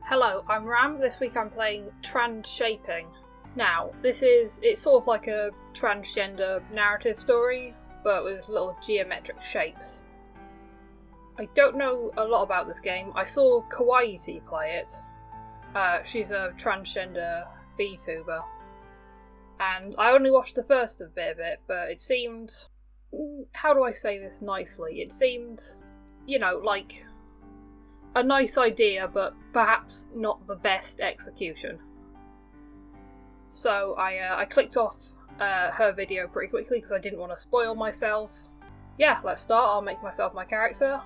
Hello, I'm Ram. This week I'm playing Transhaping. Now, it's sort of like a transgender narrative story, but with little geometric shapes. I don't know a lot about this game. I saw Kawaii play it. She's a transgender VTuber. And I only watched the first bit of it, but it seemed... How do I say this nicely? It seemed, like a nice idea, but perhaps not the best execution. So I clicked off her video pretty quickly because I didn't want to spoil myself. Yeah, let's start. I'll make myself my character.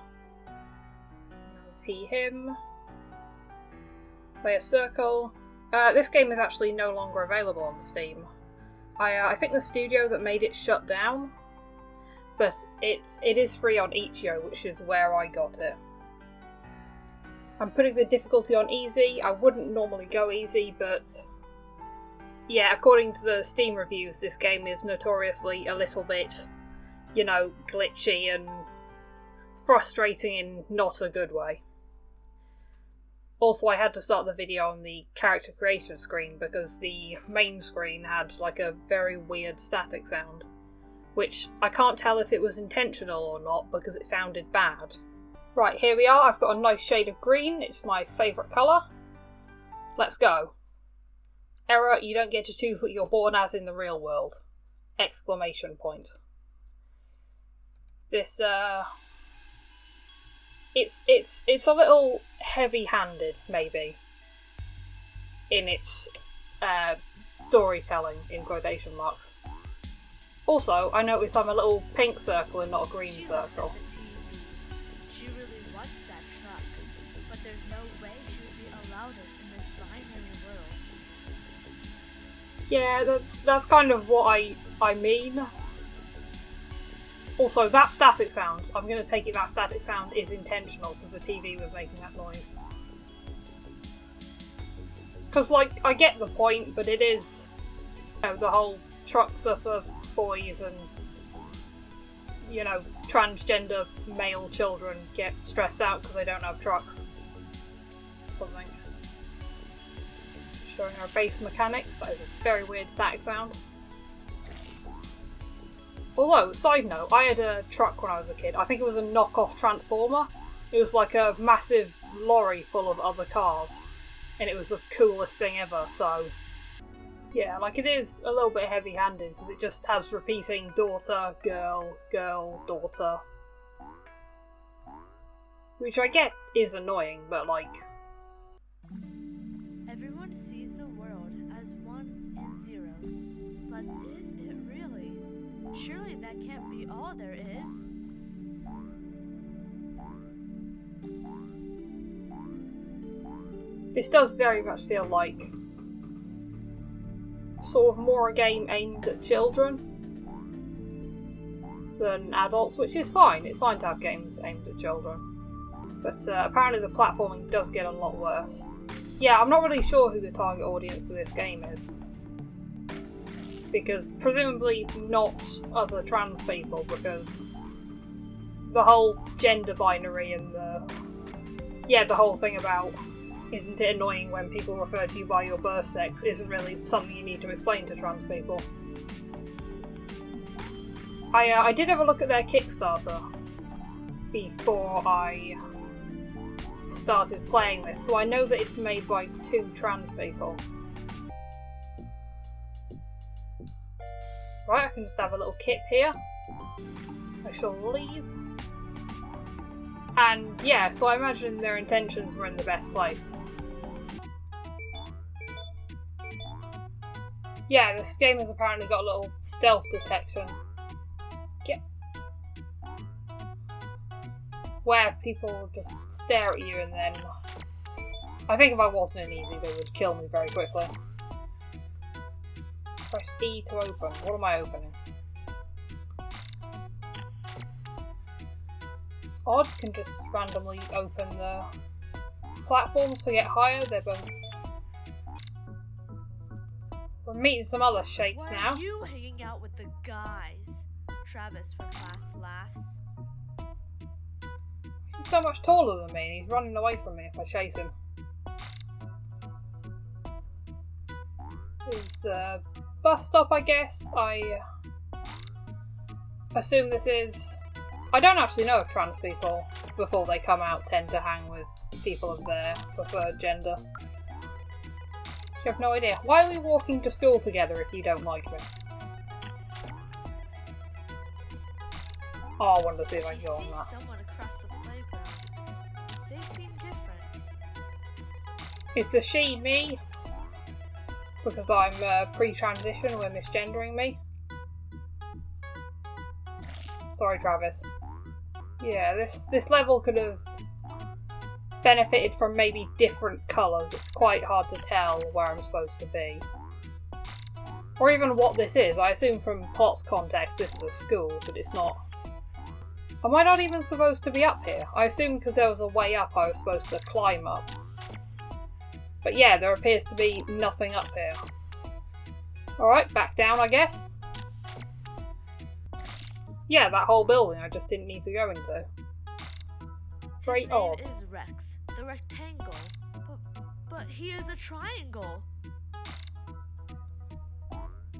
There's he, him. Play a circle. This game is actually no longer available on Steam. I think the studio that made it shut down, but it is free on itch.io, which is where I got it. I'm putting the difficulty on easy. I wouldn't normally go easy, but yeah, according to the Steam reviews, this game is notoriously a little bit, glitchy and frustrating in not a good way. Also, I had to start the video on the character creation screen because the main screen had like a very weird static sound, which I can't tell if it was intentional or not because it sounded bad. Right, here we are. I've got a nice shade of green. It's my favourite colour. Let's go. Error, you don't get to choose what you're born as in the real world. Exclamation point. This, It's a little heavy-handed, maybe, in its storytelling, in quotation marks. Also, I noticed I'm a little pink circle and not a green circle. She really wants that truck, but there's no way she would be allowed it in this binary world. Yeah, that's kind of what I mean. Also, that static sound, I'm going to take it that static sound is intentional because the TV was making that noise. Because, I get the point, but it is, the whole trucks are for boys and, transgender male children get stressed out because they don't have trucks. Something. Showing our base mechanics, that is a very weird static sound. Although, side note, I had a truck when I was a kid. I think it was a knockoff Transformer. It was like a massive lorry full of other cars. And it was the coolest thing ever, so... Yeah, it is a little bit heavy-handed, because it just has repeating daughter, girl, girl, daughter. Which I get is annoying, but Everyone sees the world as ones and zeros, but is it really? Surely that can't be all there is. This does very much feel like sort of more a game aimed at children than adults, which is fine. It's fine to have games aimed at children. But apparently the platforming does get a lot worse. Yeah, I'm not really sure who the target audience for this game is. Because presumably not other trans people, because the whole gender binary and the whole thing about isn't it annoying when people refer to you by your birth sex isn't really something you need to explain to trans people. I did have a look at their Kickstarter before I started playing this, so I know that it's made by 2 trans people. Right, I can just have a little kip here. I shall leave. And yeah, so I imagine their intentions were in the best place. Yeah, this game has apparently got a little stealth detection. Yeah. Where people just stare at you and then... I think if I wasn't in easy, they would kill me very quickly. Press E to open. What am I opening? It's odd, can just randomly open the platforms to get higher. They're both... We're meeting some other shapes Why now. Are you hanging out with the guys? Travis for class laughs. He's so much taller than me and he's running away from me if I chase him. is the bus stop, I guess. I assume this is... I don't actually know if trans people, before they come out, tend to hang with people of their preferred gender. You have no idea. Why are we walking to school together if you don't like me? Oh, I wanted to see if I can go on that. Someone across the playground. They seem different. Is the she me? Because I'm pre-transition, we're misgendering me. Sorry, Travis. Yeah, this level could have benefited from maybe different colours. It's quite hard to tell where I'm supposed to be. Or even what this is. I assume from plot's context this is a school, but it's not. Am I not even supposed to be up here? I assume because there was a way up I was supposed to climb up. But yeah, there appears to be nothing up here. Alright, back down I guess. Yeah, that whole building I just didn't need to go into. Very odd. His name is Rex, the rectangle. But he is a triangle.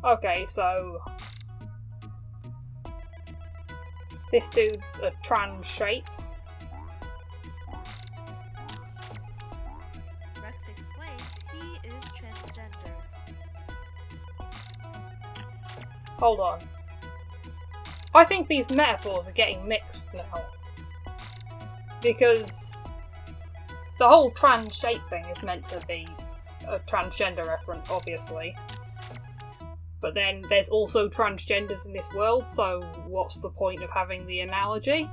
Okay, so... this dude's a trans shape. Rex explains he is transgender. Hold on. I think these metaphors are getting mixed now. Because the whole trans shape thing is meant to be a transgender reference, obviously. But then there's also transgenders in this world, so what's the point of having the analogy?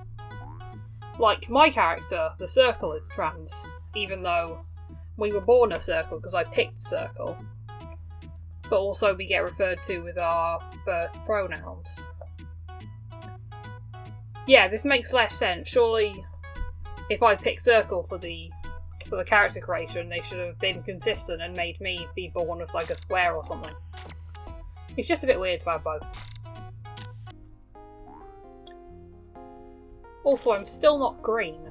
Like, my character, the Circle, is trans, even though we were born a Circle because I picked Circle. But also we get referred to with our birth pronouns. Yeah, this makes less sense. Surely, if I pick Circle for the character creation, they should have been consistent and made me be born as like a square or something. It's just a bit weird to have both. Also, I'm still not green.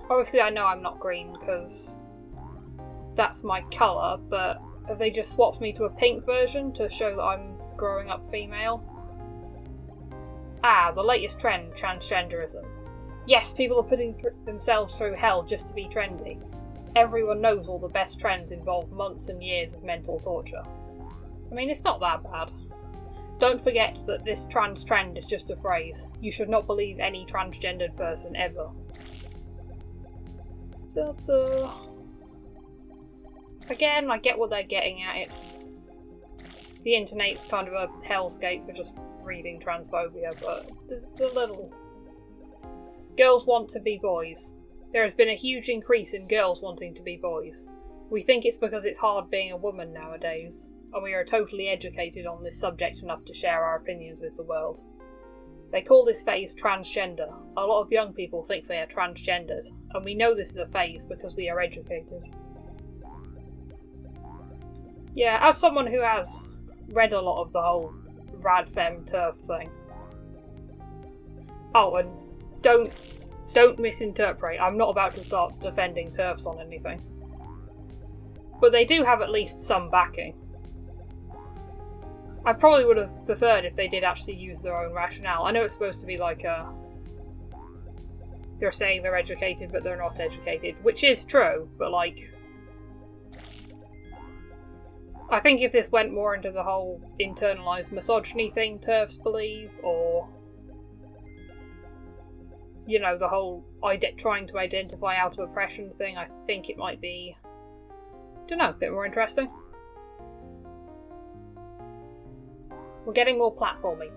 Obviously, I know I'm not green because that's my colour, but have they just swapped me to a pink version to show that I'm growing up female? Ah, the latest trend, transgenderism. Yes, people are putting themselves through hell just to be trendy. Everyone knows all the best trends involve months and years of mental torture. I mean, it's not that bad. Don't forget that this trans trend is just a phrase. You should not believe any transgendered person ever. Again, I get what they're getting at. It's... the internet's kind of a hellscape for just breeding transphobia, but there's a little... Girls want to be boys. There has been a huge increase in girls wanting to be boys. We think it's because it's hard being a woman nowadays, and we are totally educated on this subject enough to share our opinions with the world. They call this phase transgender. A lot of young people think they are transgendered, and we know this is a phase because we are educated. Yeah, as someone who has read a lot of the whole radfem TERF thing. Oh, and don't misinterpret. I'm not about to start defending TERFs on anything. But they do have at least some backing. I probably would have preferred if they did actually use their own rationale. I know it's supposed to be like a... they're saying they're educated but they're not educated, which is true, but like... I think if this went more into the whole internalised misogyny thing TERFs believe, or... you know, the whole trying to identify out of oppression thing, I think it might be... dunno, a bit more interesting. We're getting more platformy.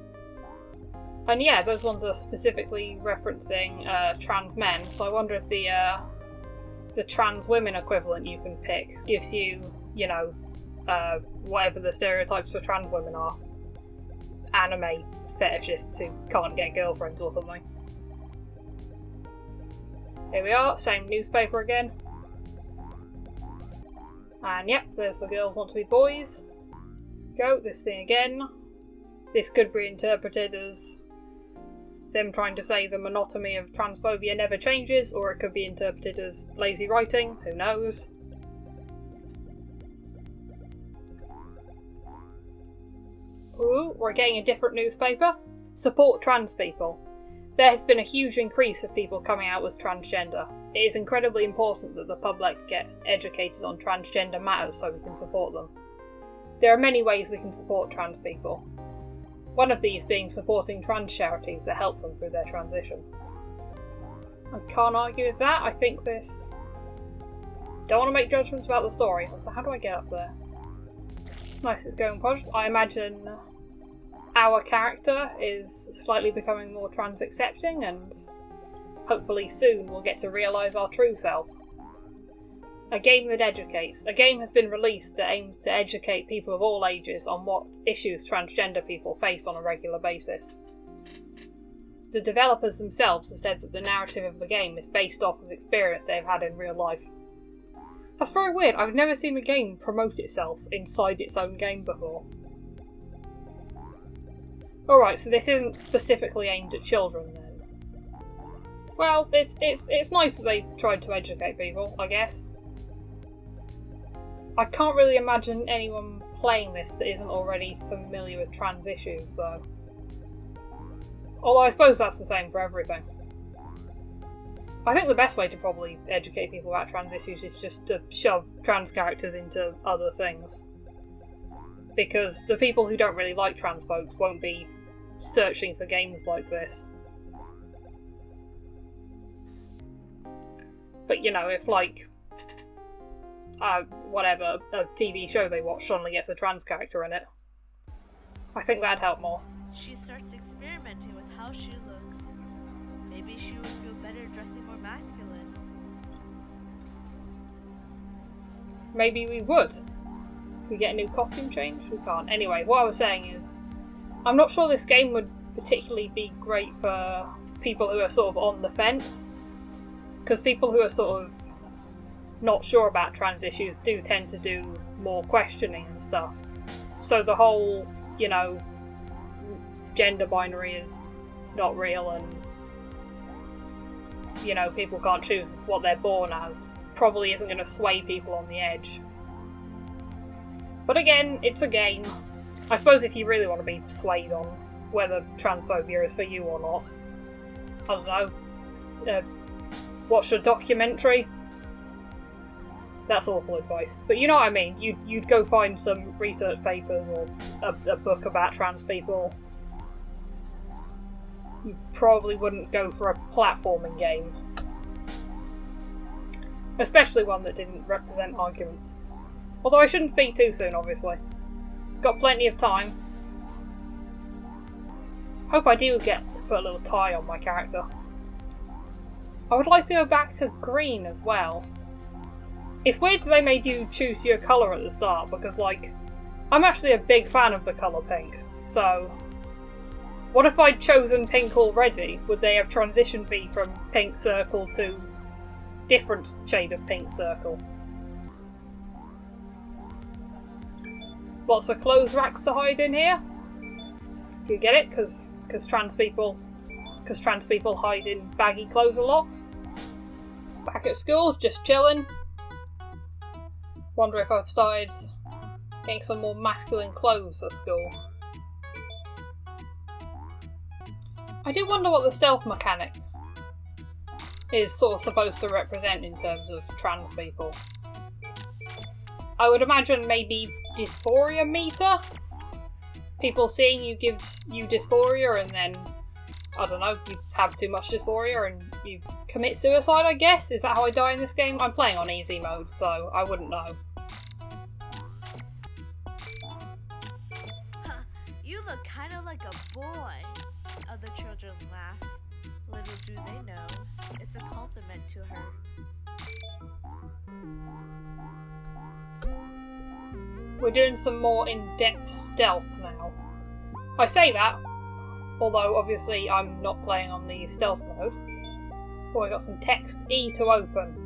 And yeah, those ones are specifically referencing trans men, so I wonder if the trans women equivalent you can pick gives you, you know, whatever the stereotypes for trans women are. Anime fetishists who can't get girlfriends or something. Here we are, same newspaper again. And yep, there's the girls want to be boys. Go, this thing again. This could be interpreted as them trying to say the monotony of transphobia never changes, or it could be interpreted as lazy writing, who knows. Ooh, we're getting a different newspaper. Support trans people. There has been a huge increase of people coming out as transgender. It is incredibly important that the public get educated on transgender matters so we can support them. There are many ways we can support trans people. One of these being supporting trans charities that help them through their transition. I can't argue with that. I think this... Don't want to make judgments about the story, so how do I get up there? It's nice it's going positive. I imagine our character is slightly becoming more trans accepting, and hopefully soon we'll get to realise our true self. A game that educates. A game has been released that aims to educate people of all ages on what issues transgender people face on a regular basis. The developers themselves have said that the narrative of the game is based off of experience they've had in real life. That's very weird. I've never seen a game promote itself inside its own game before. Alright, so this isn't specifically aimed at children then. Well, it's nice that they tried to educate people, I guess. I can't really imagine anyone playing this that isn't already familiar with trans issues, though. Although I suppose that's the same for everything. I think the best way to probably educate people about trans issues is just to shove trans characters into other things. Because the people who don't really like trans folks won't be searching for games like this. But you know, if like, whatever, a TV show they watch suddenly gets a trans character in it, I think that'd help more. She starts experimenting with how she looks. Maybe she would feel better dressing more masculine. Maybe we would. Can we get a new costume change? We can't. Anyway, what I was saying is, I'm not sure this game would particularly be great for people who are sort of on the fence. Because people who are sort of not sure about trans issues do tend to do more questioning and stuff. So the whole, you know, gender binary is not real and, you know, people can't choose what they're born as probably isn't going to sway people on the edge. But again, it's a game. I suppose if you really want to be swayed on whether transphobia is for you or not, I don't know, watch a documentary. That's awful advice. But you know what I mean, you'd go find some research papers or a book about trans people. You probably wouldn't go for a platforming game. Especially one that didn't represent arguments. Although I shouldn't speak too soon, obviously. Got plenty of time. Hope I do get to put a little tie on my character. I would like to go back to green as well. It's weird that they made you choose your colour at the start, because, like, I'm actually a big fan of the colour pink, so... What if I'd chosen pink already? Would they have transitioned me from pink circle to different shade of pink circle? Lots of clothes racks to hide in here. Do you get it? Because trans people hide in baggy clothes a lot. Back at school, just chilling. Wonder if I've started getting some more masculine clothes for school. I do wonder what the stealth mechanic is sort of supposed to represent in terms of trans people. I would imagine maybe dysphoria meter? People seeing you gives you dysphoria and then, I don't know, you have too much dysphoria and you commit suicide, I guess? Is that how I die in this game? I'm playing on easy mode, so I wouldn't know. Huh, you look kind of like a boy. Other children laugh. Little do they know, it's a compliment to her. We're doing some more in-depth stealth now. I say that, although obviously I'm not playing on the stealth mode. Oh, I got some text. E to open.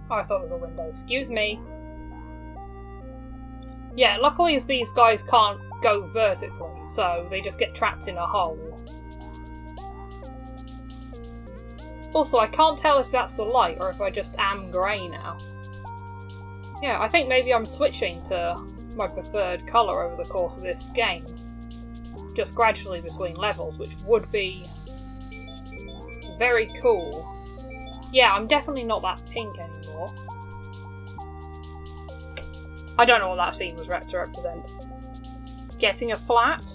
Oh, I thought it was a window. Excuse me. Yeah, luckily these guys can't go vertically, so they just get trapped in a hole. Also, I can't tell if that's the light or if I just am grey now. Yeah, I think maybe I'm switching to my preferred colour over the course of this game. Just gradually between levels, which would be very cool. Yeah, I'm definitely not that pink anymore. I don't know what that scene was meant to represent. Getting a flat?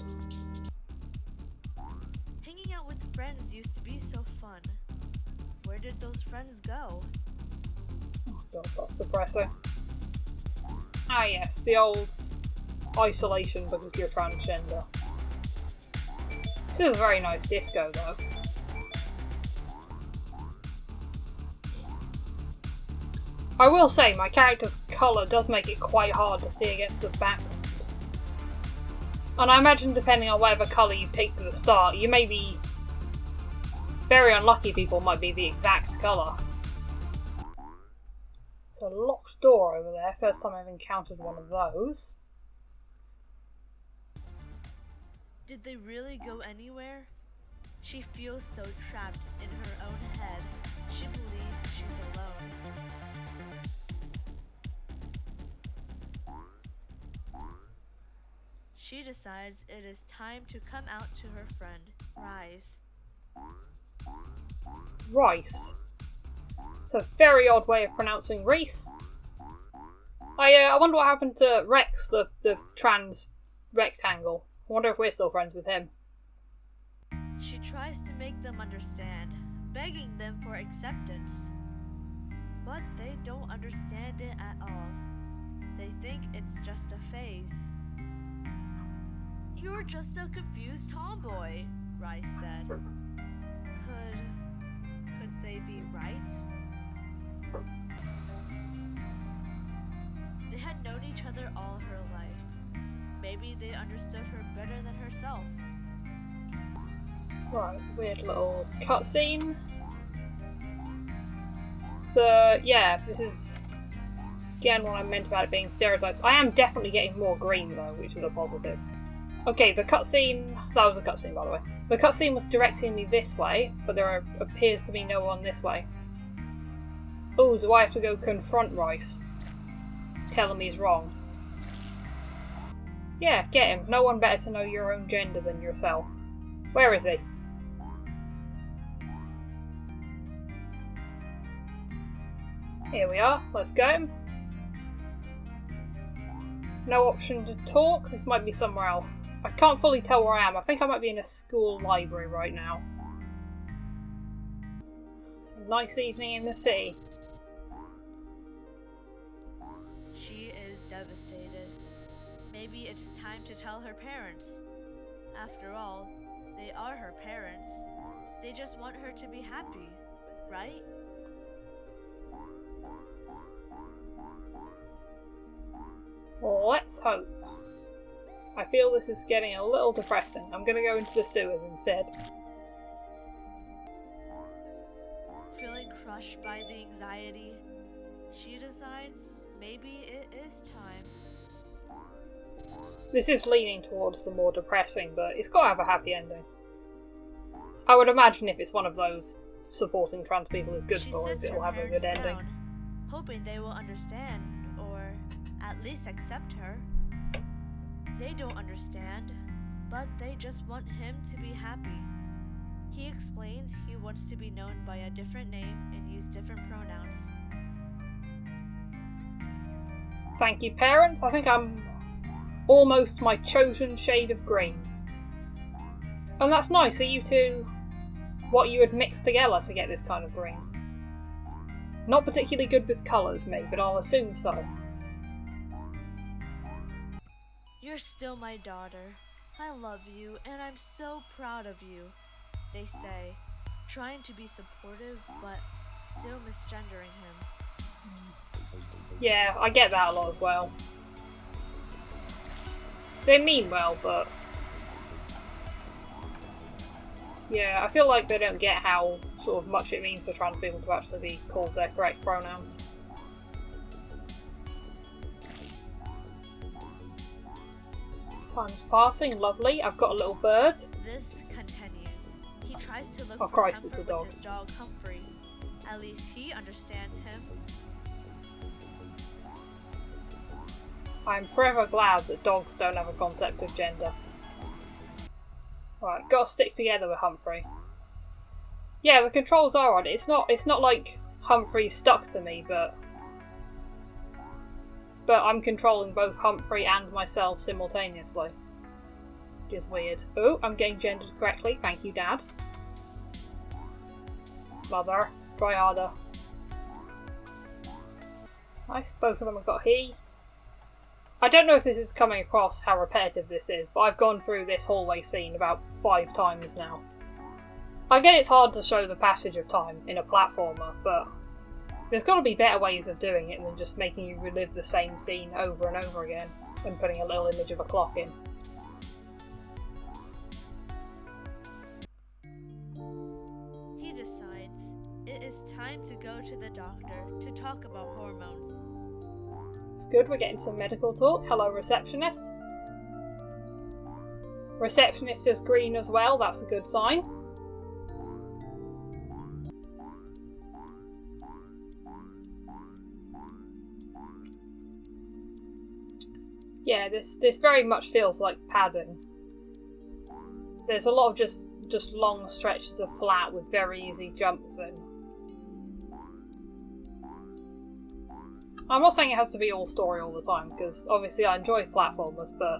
Hanging out with friends used to be so fun. Where did those friends go? Oh god, that's depressing. Ah yes, the old isolation because you're transgender. This is a very nice disco though. I will say, my character's colour does make it quite hard to see against the background. And I imagine depending on whatever colour you picked at the start, you may be... very unlucky people might be the exact colour. There's a locked door over there, first time I've encountered one of those. Did they really go anywhere? She feels so trapped in her own head. She believes she's alone. She decides it is time to come out to her friend, Rise. Rice. It's a very odd way of pronouncing Reese. I wonder what happened to Rex, the trans rectangle. I wonder if we're still friends with him. She tries to make them understand, begging them for acceptance. But they don't understand it at all. They think it's just a phase. You're just a confused tomboy, Rice said. Could they be right? They had known each other all her life. Maybe they understood her better than herself. Right, weird little cutscene. This is again what I meant about it being stereotypes. I am definitely getting more green though, which is a positive. Okay, the cutscene... that was a cutscene, by the way. The cutscene was directing me this way, but there appears to be no one this way. Oh, do I have to go confront Rice? Tell him he's wrong. Yeah, get him. No one better to know your own gender than yourself. Where is he? Here we are. Let's get him. No option to talk. This might be somewhere else. I can't fully tell where I am. I think I might be in a school library right now. It's a nice evening in the city. She is devastated. Maybe it's time to tell her parents. After all, they are her parents. They just want her to be happy, right? Let's hope. I feel this is getting a little depressing. I'm going to go into the sewers instead. Feeling crushed by the anxiety, she decides maybe it is time. This is leaning towards the more depressing, but it's got to have a happy ending. I would imagine if it's one of those supporting trans people as good stories, it'll have a good ending. Hoping they will understand, or at least accept her. They don't understand, but they just want him to be happy. He explains he wants to be known by a different name and use different pronouns. Thank you, parents. I think I'm almost my chosen shade of green. And that's nice. Are you two what you would mix together to get this kind of green? Not particularly good with colours, me, but I'll assume so. You're still my daughter. I love you, and I'm so proud of you, they say, trying to be supportive, but still misgendering him. Yeah, I get that a lot as well. They mean well, but... yeah, I feel like they don't get how sort of much it means for trans people to actually be called their correct pronouns. Time's passing, lovely. I've got a little bird. This continues. He tries to look Oh for Christ, it's a comfort dog. with his dog Humphrey. At least he understands him. I'm forever glad that dogs don't have a concept of gender. Right, gotta stick together with Humphrey. Yeah, the controls are on it. It's not like Humphrey's stuck to me, but I'm controlling both Humphrey and myself simultaneously. Which is weird. Oh, I'm getting gendered correctly. Thank you, Dad. Mother, try harder. Nice, both of them have got he. I don't know if this is coming across how repetitive this is, but I've gone through this hallway scene about 5 times now. I get it's hard to show the passage of time in a platformer, but there's got to be better ways of doing it than just making you relive the same scene over and over again and putting a little image of a clock in. He decides it is time to go to the doctor to talk about hormones. It's good, we're getting some medical talk. Hello, receptionist. Receptionist is green as well, that's a good sign. Yeah, this very much feels like padding. There's a lot of just long stretches of flat with very easy jumps in. I'm not saying it has to be all story all the time, because obviously I enjoy platformers, but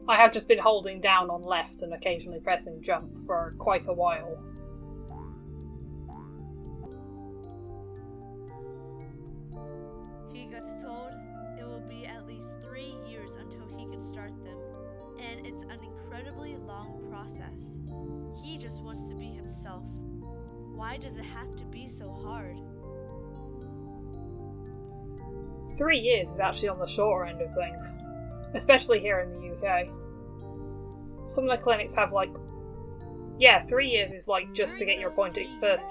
I have just been holding down on left and occasionally pressing jump for quite a while. He gets told it will be at least 3 years until he can start them, and it's an incredibly long process. He just wants to be himself. Why does it have to be so hard? 3 years is actually on the shorter end of things, especially here in the UK. Some of the clinics have 3 years is like just to get your appointed first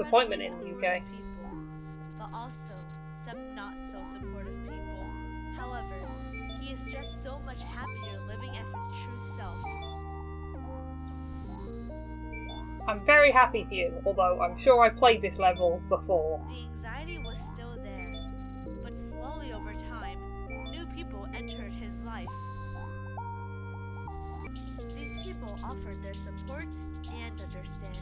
appointment in the UK. People, but also some not so supportive people. However, he is just so much happier living as his true self. I'm very happy for you, although I'm sure I played this level before. The anxiety was still there, but slowly over time, new people entered his life. These people offered their support and understanding.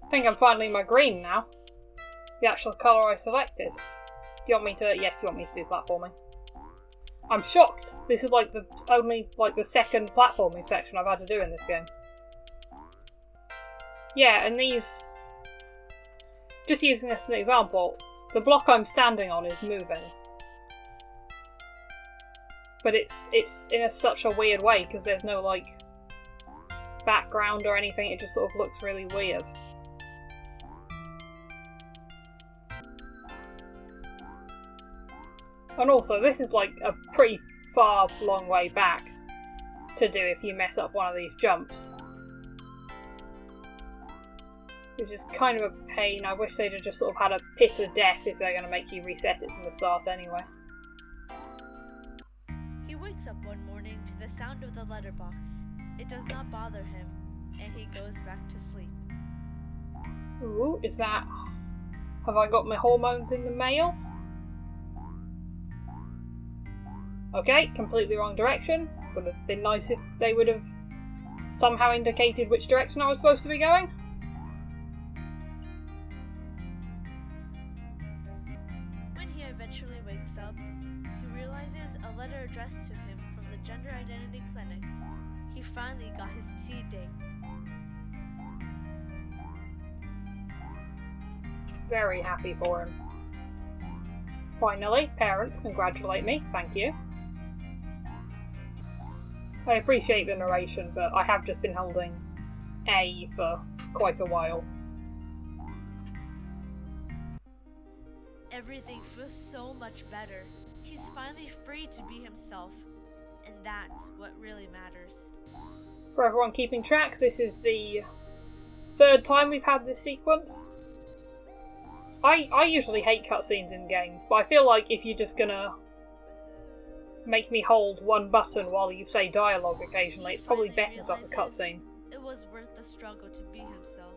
I think I'm finally in my green now. The actual colour I selected. Do you want me to? Yes, you want me to do platforming. I'm shocked. This is the second platforming section I've had to do in this game. Yeah, and these... Just using this as an example, the block I'm standing on is moving. But it's in such a weird way, because there's no, background or anything, it just sort of looks really weird. And also, this is a pretty far, long way back to do if you mess up one of these jumps. Which is kind of a pain. I wish they'd have just sort of had a pit of death if they're going to make you reset it from the start anyway. He wakes up one morning to the sound of the letterbox. It does not bother him, and he goes back to sleep. Ooh, is that... Have I got my hormones in the mail? Okay, completely wrong direction. Would have been nice if they would have somehow indicated which direction I was supposed to be going. When he eventually wakes up, he realizes a letter addressed to him from the Gender Identity Clinic. He finally got his T date. Very happy for him. Finally, parents congratulate me, thank you. I appreciate the narration, but I have just been holding A for quite a while. Everything feels so much better. He's finally free to be himself, and that's what really matters. For everyone keeping track, this is the third time we've had this sequence. I usually hate cutscenes in games, but I feel like if you're just gonna make me hold one button while you say dialogue occasionally, it's probably better to have a cutscene. It was worth the struggle to be himself.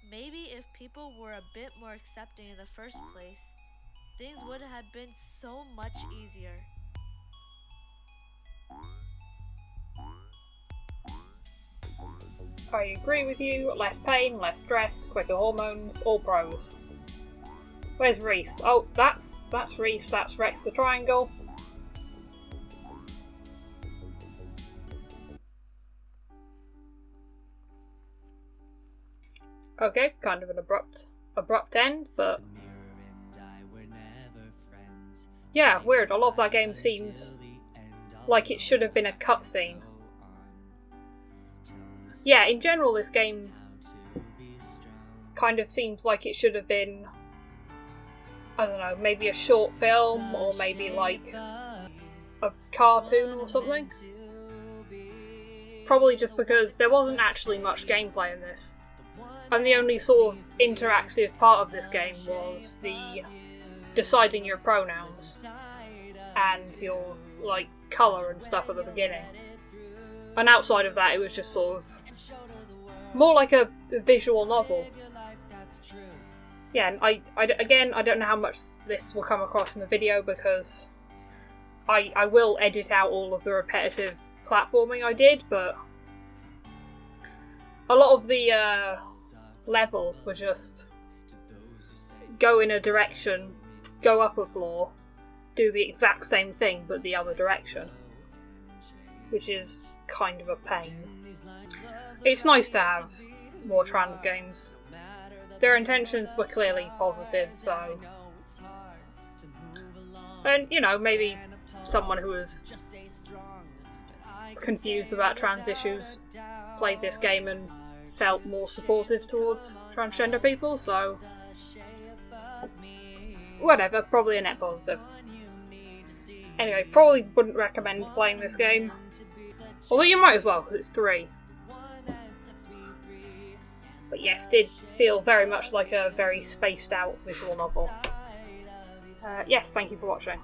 Maybe if people were a bit more accepting in the first place, things would have been so much easier. I agree with you. Less pain, less stress, quicker hormones, all pros. Where's Reese? Oh, that's Reese, that's Rex the Triangle. Okay, kind of an abrupt end, but yeah, weird. A lot of that game seems like it should have been a cutscene. Yeah, in general, this game kind of seems like it should have been, I don't know, maybe a short film or maybe like a cartoon or something. Probably just because there wasn't actually much gameplay in this. And the only sort of interactive part of this game was the deciding your pronouns and your, like, colour and stuff at the beginning. And outside of that, it was just sort of more like a visual novel. Yeah, and I don't know how much this will come across in the video because I will edit out all of the repetitive platforming I did, but a lot of the levels were just go in a direction, go up a floor, do the exact same thing but the other direction, which is kind of a pain. It's nice to have more trans games. Their intentions were clearly positive, so... And, you know, maybe someone who was confused about trans issues played this game and felt more supportive towards transgender people, so whatever, probably a net positive. Anyway, probably wouldn't recommend playing this game, although you might as well because it's 3. But yes, did feel very much like a very spaced out visual novel. Yes, thank you for watching.